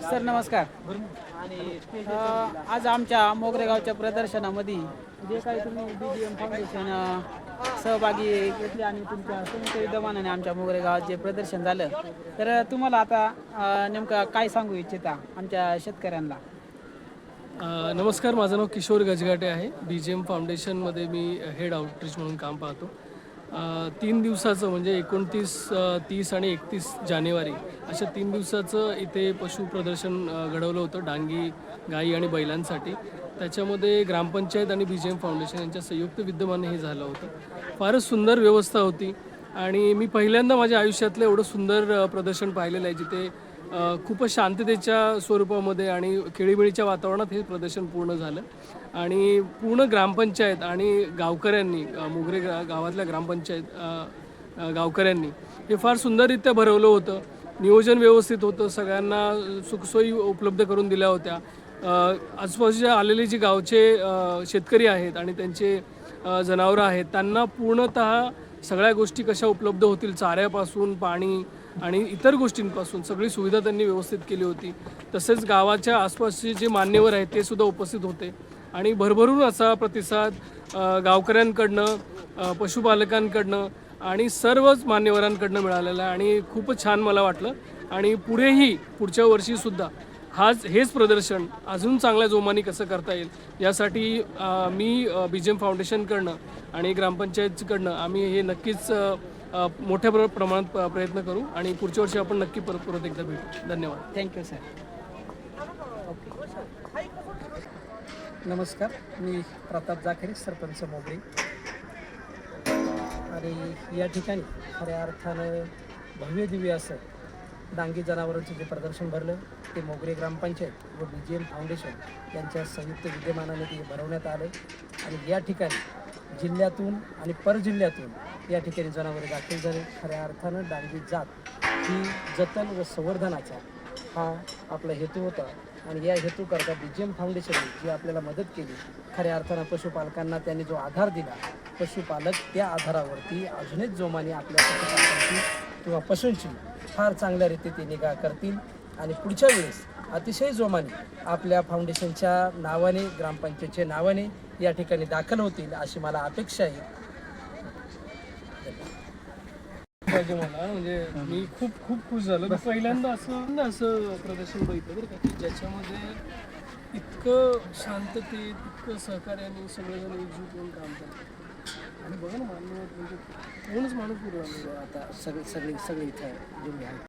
Sir नमस्कार. आज आमच्या मोगरे गावच्या प्रदर्शनामध्ये जे काही तुम्ही BGM फाउंडेशन सहभागी घेतले आणि तुमच्या संयुक्त विद्यमानाने आमच्या मोगरे गावात जे प्रदर्शन झालं, तर तुम्हाला आता नेमकं काय सांगू इच्छिता आमच्या शेतकऱ्यांना? नमस्कार, माझं नाव किशोर गजघाटे आहे. BGM फाउंडेशनमध्ये मी हेड आउटरीच म्हणून काम पाहतो. 3 दिवसाचं म्हणजे 29, 30 आणि 31 जानेवारी अशा 3 दिवसाचं इथे पशु प्रदर्शन घडवलं होतं डांगी, गाई आणि बैलांसाठी. त्याच्यामध्ये ग्रामपंचायत आणि BGM फाउंडेशन यांच्या संयुक्त विद्यमाने हे झालं होतं. फारच सुंदर व्यवस्था होती आणि मी पहिल्यांदा माझ्या आयुष्यातलं एवढं सुंदर प्रदर्शन पाहिलेलं आहे, जिथे खूपच शांततेच्या स्वरूपामध्ये आणि खेळीमेळीच्या वातावरणात हे प्रदर्शन पूर्ण झालं. आणि पूर्ण ग्रामपंचायत आणि गावकऱ्यांनी मोगरे गावातल्या ग्रामपंचायत गावकऱ्यांनी हे फार सुंदररित्या भरवलं होतं. नियोजन व्यवस्थित होतं, सगळ्यांना सुखसोयी उपलब्ध करून दिल्या होत्या. आजूबाजूच्या आलेले जे गावचे शेतकरी आहेत आणि त्यांचे जनावरं आहेत, त्यांना पूर्णतः सगळ्या गोष्टी कशा उपलब्ध होतील, चाऱ्यापासून पाणी आणि इतर गोष्टींपासून सगळी सुविधा त्यांनी व्यवस्थित केली होती. तसेच गावाच्या आसपासचे जे मान्यवर आहेत ते सुद्धा उपस्थित होते आणि भरभरून असा प्रतिसाद गावकऱ्यांकडनं, पशुपालकांकडनं आणि सर्वच मान्यवरांकडनं मिळालेला आहे आणि खूपच छान मला वाटलं. आणि पुढच्या वर्षीसुद्धा हेच प्रदर्शन अजून चांगल्या जोमाने कसं करता येईल यासाठी मी BGM फाउंडेशनकडनं आणि ग्रामपंचायतकडनं आम्ही हे नक्कीच मोठ्या प्रमाणात प्रयत्न करू आणि पुढच्या वर्षी आपण नक्की परत एकदा भेटू. धन्यवाद. Thank you sir. नमस्कार, मी प्रताप जाखरे, सरपंच मोगरे. आणि या ठिकाणी खऱ्या अर्थानं भव्य दिव्य असं डांगी जनावरांचं जे प्रदर्शन भरलं ते मोगरे ग्रामपंचायत व BGM फाउंडेशन यांच्या संयुक्त विद्यमानाने ते भरवण्यात आलं. आणि या ठिकाणी जिल्ह्यातून आणि परजिल्ह्यातून या ठिकाणी जनावरे दाखल झाले. खऱ्या अर्थानं डांगी जात ही जतन व संवर्धनाचा हा आपला हेतू होता. आणि या हेतूकरता BGM फाउंडेशनने जी आपल्याला मदत केली, खऱ्या अर्थानं पशुपालकांना त्यांनी जो आधार दिला, पशुपालक त्या आधारावरती अजूनच जोमाने आपल्या पशुपालकांची किंवा पशूंची फार चांगल्या रीती ते निगा करतील आणि पुढच्या वेळेस अतिशय जोमाने आपल्या फाउंडेशनच्या नावाने, ग्रामपंचायतच्या नावाने या ठिकाणी दाखल होतील अशी मला अपेक्षा आहे. पाहिजे मला, म्हणजे मी खूप खुश झालो. पहिल्यांदा असं प्रदर्शन बघितलं बरं का, की ज्याच्यामध्ये इतकं शांततेत, इतकं सहकार्याने सगळेजण एकजूट होऊन काम करतात. आणि बघा ना, मान्य म्हणजे कोणच माणूस पुरवला आता सगळे इथं जेवढे आहेत